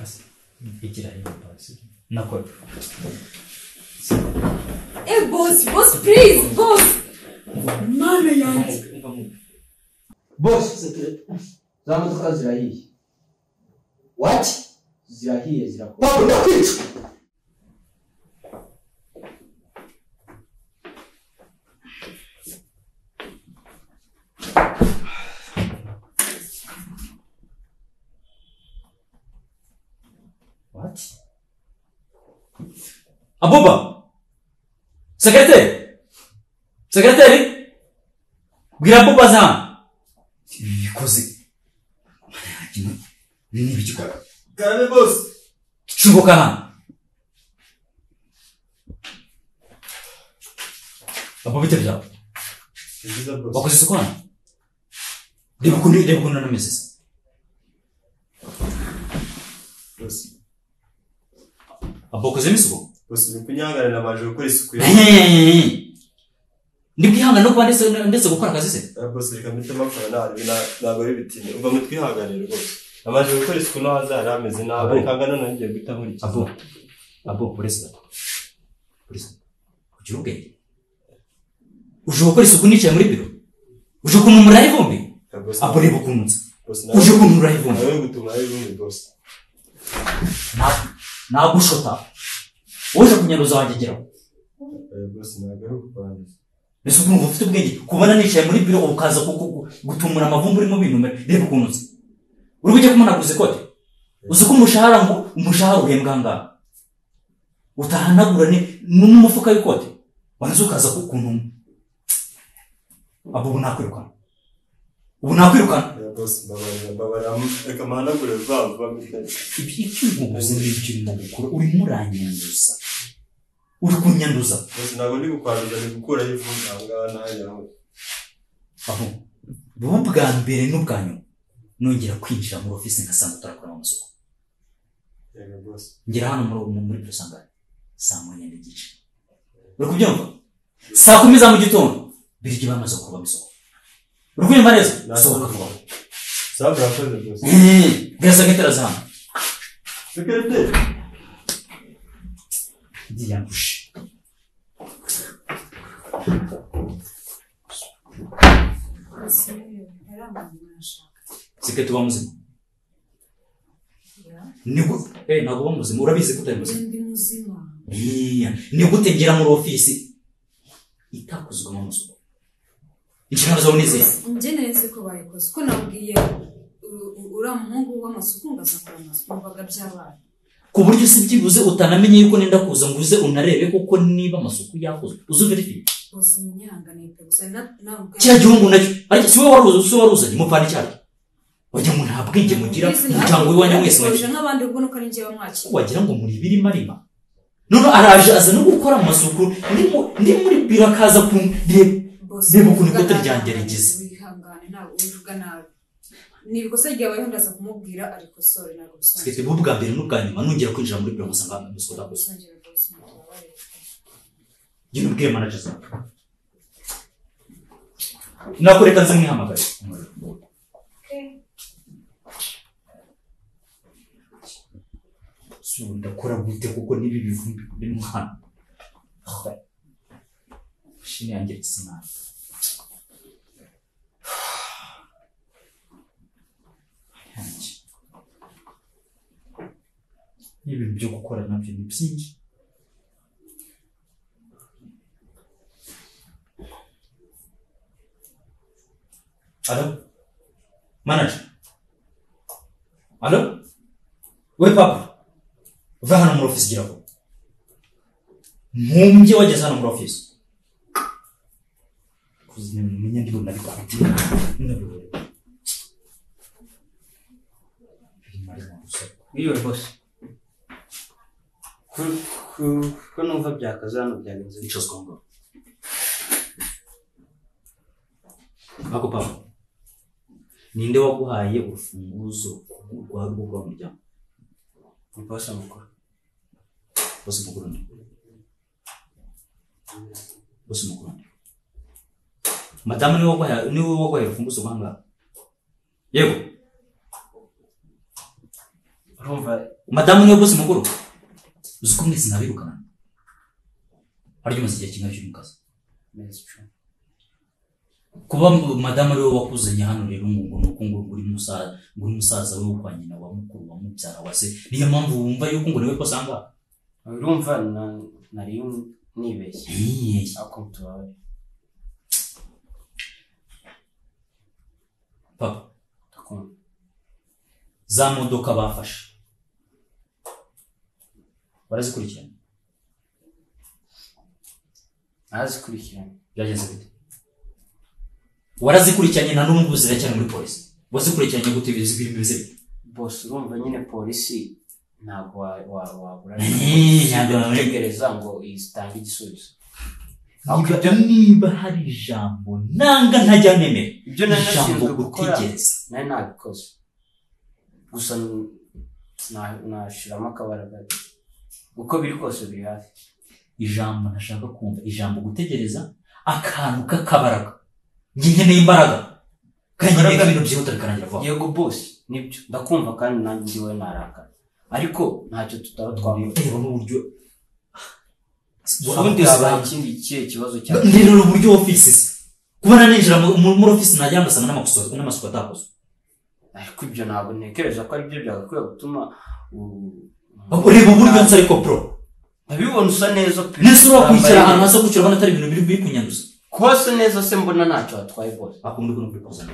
Basi igira hiyo basi. Nako. Boss, please, boss. Mana yangu. Boss, zama tukazira hii. What? Zira hii zira. Baba na kitu. What? Abuba. Secretary. Bwira Abuba za. Bikoze. Nini bichukara? Kare boss. Chunguka hano. Abuba bitebya. Wakoze sukwana? Reba kuntu na mesese. Boss. Abokoze misuko? Boss nikunyangana nabaje gukora isuku yo. Ndibwihanga no kwandese ndetse gukora akazi se? Boss reka mpite makora ntabwo ari bitinde. Uva mutwihanganira rwose. Nabaje gukora isuku no hazara ameze nabi kangana nanjye guta muri iki. Abo polisi. Kujuruke. Uje gukora isuku nicaye muri biro. Uje kumumura ivumbi. Abo reba kunutsa. Uje kumumura ivumbi. Nawe gutuma ivumbi boss. Nagushota. Uje kunyaruza wangegeraho. Boss nagaruka kwanza. Ese ukuntu ufite ubwenge kubona nicaye muri biro ukaza gutumura amavumbi uri mu bintu reba kunutsa. Uri bujye kumunaguze kote. Uzi ko umushahara uhembwa nganga. Utahanagura n'umufuka y'ikote. Wanze ukaza kukuntu. Abo bunakwirukana. Boss babara reka mahanagure vava Ibiki ngubuze n'ibikirimo gukora uri muranyanduza. Uri kunyanduza. Boss ntabwo ndi gukwaruza ni gukura y'ivumbi angana nayo. Aho. Bo bwa mbere n'ubwanyu. Nongera kwinjira muri office ngasanga turakora amasuku. Boss. Ngera hano muri prosangana. Saa 9:30. Uri kubyumva? Saa 10 za mu gitondo. Birigi bamaze kuba misuko. Uri kubyumva neza? Sohoka vuba. Sabra akoze boss. Gasa getera zama. Secretary. Diyangush. Siketi wa muzima. Ntabwo wa muzima urabizi ko utari muzima. Ndi muzima. Ni gute ngera muri office itakuzwa mu musuko. Inshingano zawe nize. Nje neze ko bayikoze ko nabwiye uramuhungu w'amasuku ngazakora amasuku mbaga by'abana. Ku buryo se byibuze utanamenye yuko nenda kuza nguze unarebe koko niba amasuku yakozwe. Uzuverifiye. Bose munyihangane pe gusa ntabwo. Cya gihungu nacyo. Ariko siwe waruzanye mupfana cyane. Wajya mu ntabwenge mugira umuryango w'iwanyu mwese waje nk'abandi ubwo nuko ari nje bamwakira. Wagira ngo muri biri marima. None araje aza no gukora amasuku ndi muri biro akaza ku reba ukuntu ikote ryanjye rigize. Wihangane ntabwo uvuga nabi. Nibwo se ryabaye ndaza kumubwira ariko sorry ntabwo bisobanura. Sikete bo bwa mbere n'ubwa nyuma nongera kwinjira muri biro musanga amasuku dakoze. Gino bwiye manager za. Nakoreka nze mwihamagare. Ndakora gute kuko nibi bivumbi biri mu hano. Shini yanjye tsina. Nibi byo gukora nabyo ni byinshi. Alo? Manager. Alo? We papa. Va hano muri office gira ko. Mumbye wageze hano muri office. Kuzine menya ndi bonna bikabiti. Ndabwo. Iyo boss. Ko numva byakazano byagenze Icyo skongo. Bako papa. Ninde waguhaye urufunguzo rwa muryango? Mpasa mukuru. Bosi mukuru. Madamu niwe wagwaye urufunguzo rwanga. Yego. urumva madamu niwe bosi mukuru uzi ko mwese nabirukana harya umaze igihe kingana cy'uri mu kazi mezi 10 kuba madamu ariwe wakuzanye hano rero ngo uri musaza we kwa nyina wa mukuru wa mubyara wa se niyo mpamvu wumva yuko ngo niwe ko sanga urumva nari nibeshye akontuwa papa za modoka bafashe barazikurikirana byagenze gute warazikurikiranye na n'ubu ziracyari muri polisi wazikurikiranye gute ibintu bimeze bite boss urumva nyine polisi ntabwo wabura ntegereza ngo izitange igisubizo niba hari ijambo nanga ntajya nemera ibyo nanashinzwe gukora gutegereza nari nabikoze gusa nashiramo akabaraga uko biri kose biri hafi ijambo ntashaka kumva ijambo gutegereza akantu k'akabaraga nkeneye imbaraga kandi ibintu byihuta bikarangira vuba yego boss nibyo ndakumva kandi nanjye ndiwe naraka ariko ntacyo tutaba twamubona reba n'uburyo ubundi habaye ikindi kibazo cyane rero uburyo office kubona ninjira muri office najya ngasanga n'amasuku atakozwe ariko ibyo ntabwo ntekereza ko ari byo byagakwiye gutuma ureba uburyo nsa ariko bro abibona usa neza pe nese urakwicara ahantu hasa gutyo urabona atari ibintu biri kunyanduza kose neza se mbona ntacyo watwaye boss akunda ko nuri kuzana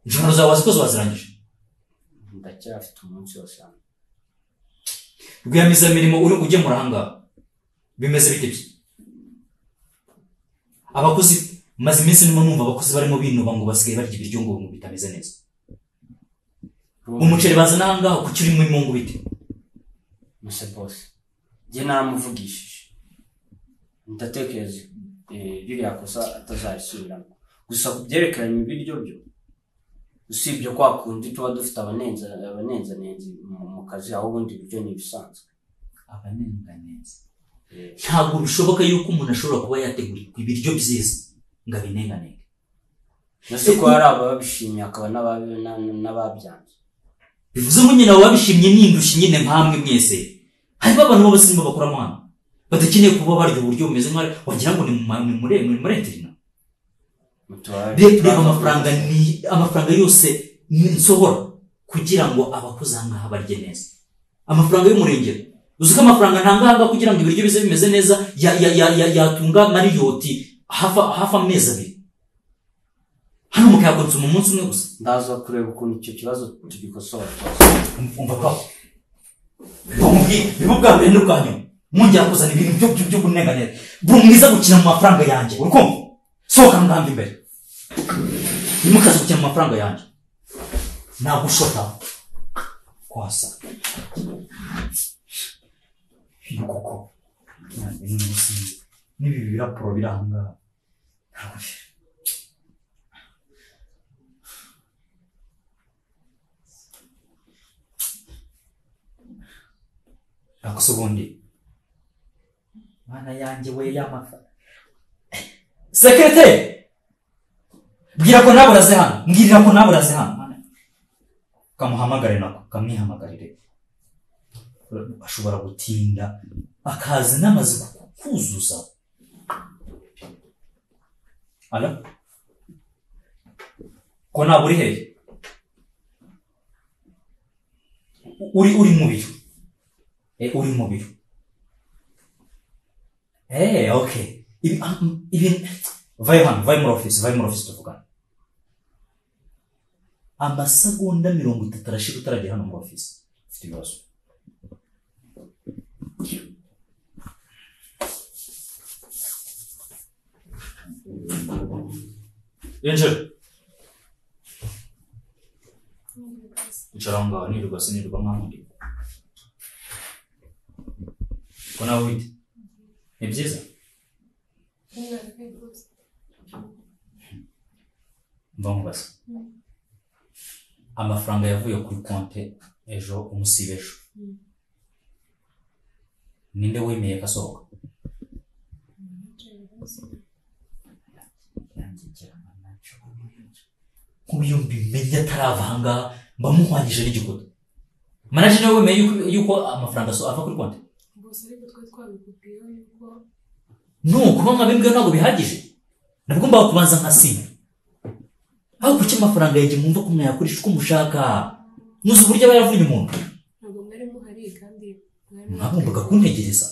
inshingano zawe wazikoze wazirangije ndacyafite umunsi wose hano rwiyemezamirimo uri ugemura ahangaha bimeze bite bye abakozi maze iminsi ndimo numva abakozi barimo binuba ngo basigaye barya ibiryo ngo bitameze neza umuceri bazana ahangaha kuki urimo imungu bite muse boss njye naramuvugishije ndatekereza ririya kosa atazarisubiramo gusa kubyerekeranye ibiryo byo usibye kwa kundi tuba dufite abanenzi mu kazi aho ubundi ibiryo ni ibisanzwe abanenzi ntabwo bishoboka yuko umuntu ashobora kuba yategurirwa ibiryo byiza ngo abinenganenge nase ko hari ababishimye akaba n'ababyanze bivuze ngo nyine ababishimye n'indushyi nyine nkamwe mwese harimo abantu b'abasimba bakoramo hano badakeneye kuba barya uburyo bumeze nk'aho wagira ngo ni muri interina reba amafaranga yose nsohora kugira ngo abakozi ahangaha barye neza amafaranga y'umurengero uzi ko amafaranga ntanganga kugira ngo ibiryo bize bimeze neza yatunga mariyoti hafi amezi abiri hano mukayakonsoma umunsi umwe gusa ndaza kureba ukuntu icyo kibazo tugikosora umva papa biba bwa mbere n'ubwanyu mwongera kuzana ibintu byo kunenganira buri mwiza gukina mu mafaranga yanjye urukumva sohoka ngamba imbere nimukaze gukina mu mafaranga yanjye nagushota kwasa koko n'ibi birapuro biri ahangaha nakoze ubundi mana yanjye we y'amafaranga sekreteri mbwira ko nawe uraze hano mbwirira ko nawe uraze hano kamuhamagare nako kamwihamagarire ashobora gutinda akazi n'amaze kuzuza ala ko ntabwo uri hehe uri mu biro uri mu biro okay ibi vayo hano vayo muri office tuvugana amasegonda 30 arashira utaragera hano muri office ufite ibibazo Angel icara ngaho nirwa sinirwa nk'ahundi ko nawe wite ni byiza mva nkubaza amafaranga yavuye kuri konte ejo umusibe ejo ninde wemeye kasohoka nk'uyu mbimenya atarava ahangaha mba muhwanyije n'igikuta manager nawe wemeye yuko amafaranga ava kuri konti bose ariko twabikubwiye yuko kuba nkabimbwe ntabwo bihagije nabwo mbaho kubanza nkasinya aho kuki amafaranga yanjye mwumva ko mwayakoresha uko mushaka muzi uburyo aba yavuye umuntu ntabwo mwari muhari kandi mwagombaga kuntegereza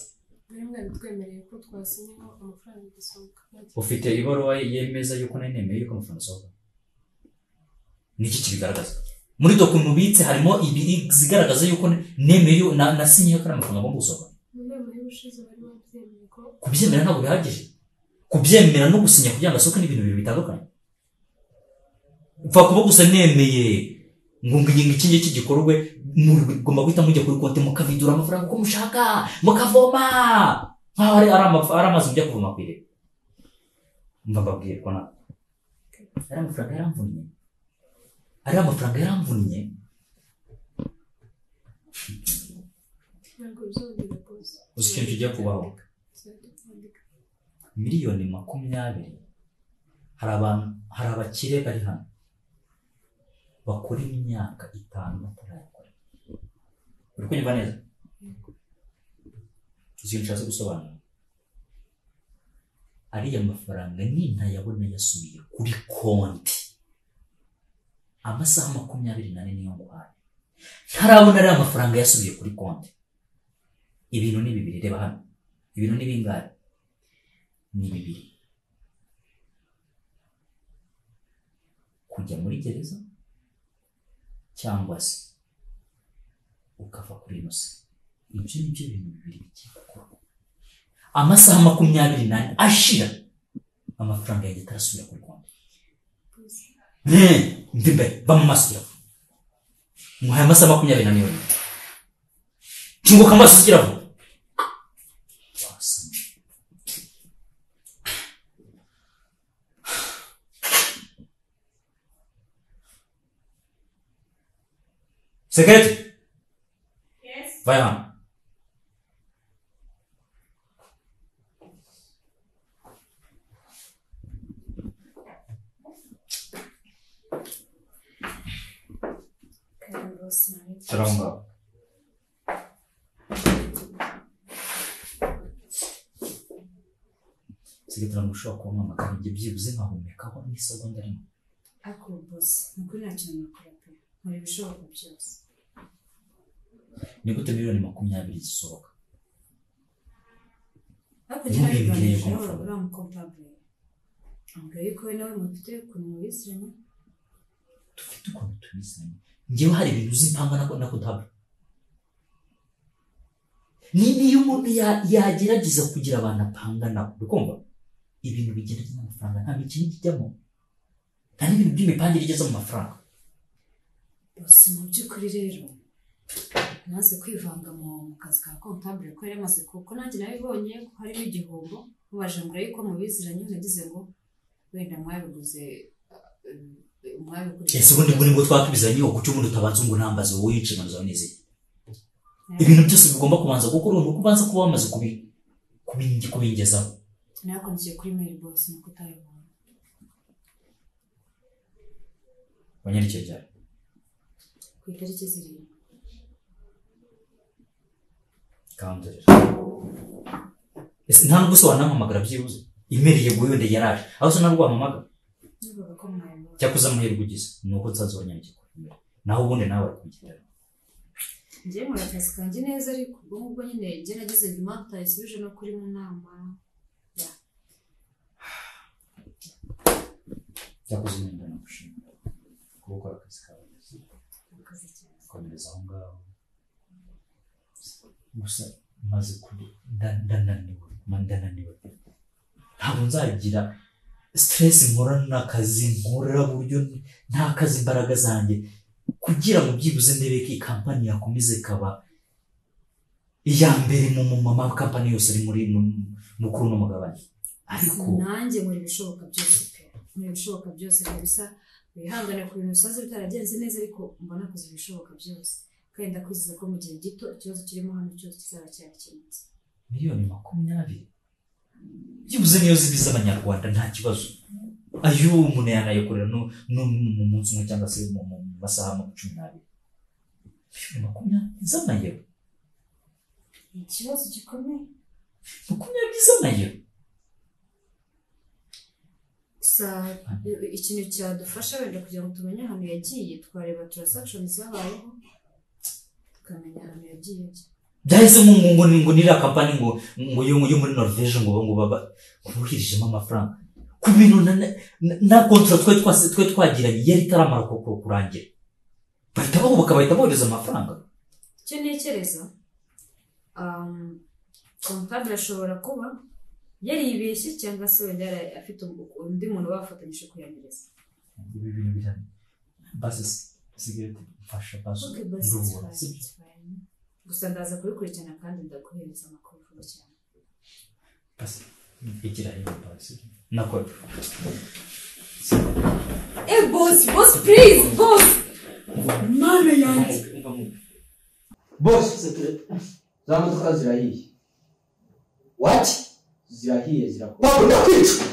mwari twemereye ko twasinyaho amafaranga gusohoka ufite ibaruwa yemeza yuko nemeye yuko amafaranga asohoka niki kibigaragaza muri document ubitse harimo ibiri zigaragaza yuko nemeye nasinyeho ko amafaranga agomba gusohoka kubyemera ntabwo bihagije kubyemera no gusinya kugira ngo asohoke n'ibintu bibiri bitandukanye upfa kuba gusa nemeye ngo ngingo iki ngiki gikorwe mugomba guhita mujya kuri konti mukavidura amafaranga uko mushaka mukavoma nkaho ari amazi mujya kuvoma ku iriba mba mbabwiye ko ntabwo ari amafaranga yaramvunnye uzi ikintu kijya kubaho miliyoni 20 hari abakire bari hano bakora imyaka 5 batarakora uri kunyumva neza ikintu nshatse gusobanura ariya mafaranga nintayabona yasubiye kuri konti amasaha 24 niyo nguhaye ntarabona ariya mafaranga yasubiye kuri konti ibintu ni bibiri reba hano ibintu ni bingahe ni bibiri kujya muri gereza cyangwa se ukava kuri ino si ibyo ni byo bintu bibiri bigiye gukorwa amasaha 24 ashira amafaranga yanjye atarasubira kuri konti mvimbe bamumasira muhaye amasaha 24 kinguka amaso kiravuga Secret? Yes. Vai lá. Tromba. Secret turamushaka ko mama kandi byibuze nkahumekaho n'isegonda rimwe. Ako boss, nukuri nacyo nakora pe. Muri bishoboka byose. Ni gute miliyoni 20 zisohoka? Ako cyari uramu comptable. Ambwiye ko nawe mufite ukuntu mubisiranye. Dufite ukuntu tubisiranye. Ngewe hari ibintu uzipanga na comptable. Niyo umuntu yagerageza kugira abantu apanga nabo bikomba ibintu bigeranye n'amafaranga nta mikino kijyamo nta n'ibintu by'imipangire igeze mu mafaranga. Bose mu by'ukuri rero naze kwivanga mu kazi ka comptable ko yari amaze kuko nanjye nabibonye ko harimo igihombo mubaje mbura yuko mubiziranye nagize ngo wenda mwabiguze mwabiguze ese ubundi ngo twatubizanye uko cy'umuntu utabanza ngo nambaze wowe inshingano zawe n'izi ibintu byose bigomba kubanza gukora uko kubanza kuba wamaze kubingezaho nako ngiye kuri mail boss nuko utayibona wanyerekeye cyane ku itariki zirindwi kandere ese nta n'ubwo wanampamagara byibuze email yeguye wenda yaraje aho se narwo wamamaga cyakuza amahirwe ugize nuko nzazonyandika naho ubundi nawe kugira ngiye mu kazi kanjye neza ariko ubwo nyine ngiye nagize impamvu tayisubije no kuri mu nama cyakuze nenda no gushimira kuko akazi kawe komereza aho ngaho gusa maze ndananiwe ntabwo nzagira stress nkorana akazi nkorera buryo nta kazi imbaraga zanjye kugira ngo byibuze ndebe ko company yakomeze kaba iya mbere mu mama company yose ari muri mukuru no mugabane ariko nanjye muri bishoboka byose muri bishoboka byose kabisa bihangane ku bintu bisaze bitaragenze neza ariko mbona koze ibishoboka byose kandi ndakwizeza ko mu gihe gito ikibazo kirimo hano cyose kizaba cyakemutse miliyoni 20 byibuze niyo zibiza abanyarwanda nta kibazo ayo umuntu yanayikorera no mu munsi umwe cyangwa se mu masaha 12 20 z'amayero ni ikibazo gikomeye 20 z'amayero gusa ikintu cyadufasha wenda kugira ngo tumenye ahantu yagiye twareba transaction zabayeho tukamenya ahantu yagiye byahise ngo nira kampani ngo yo muri Norvège ngo baba ubuhirijemo amafaranga ku bintu na contract twe twagiranye yari taramara kurangira bahita bohereza amafaranga cyo nekereza comptable ashobora kuba yaribeshye cyangwa se wenda afite undi muntu bafatanyije kuyanyereza ibi bintu bijyanye basi cigarette mfasha ndubura gusa ndaza kubikurikirana kandi ndaguhereza amakuru vuba cyane basi igira iyo basi nako boss please boss mama yanjye boss za modoka zirahiye what zirahiye zirakora Pablo, ndakwica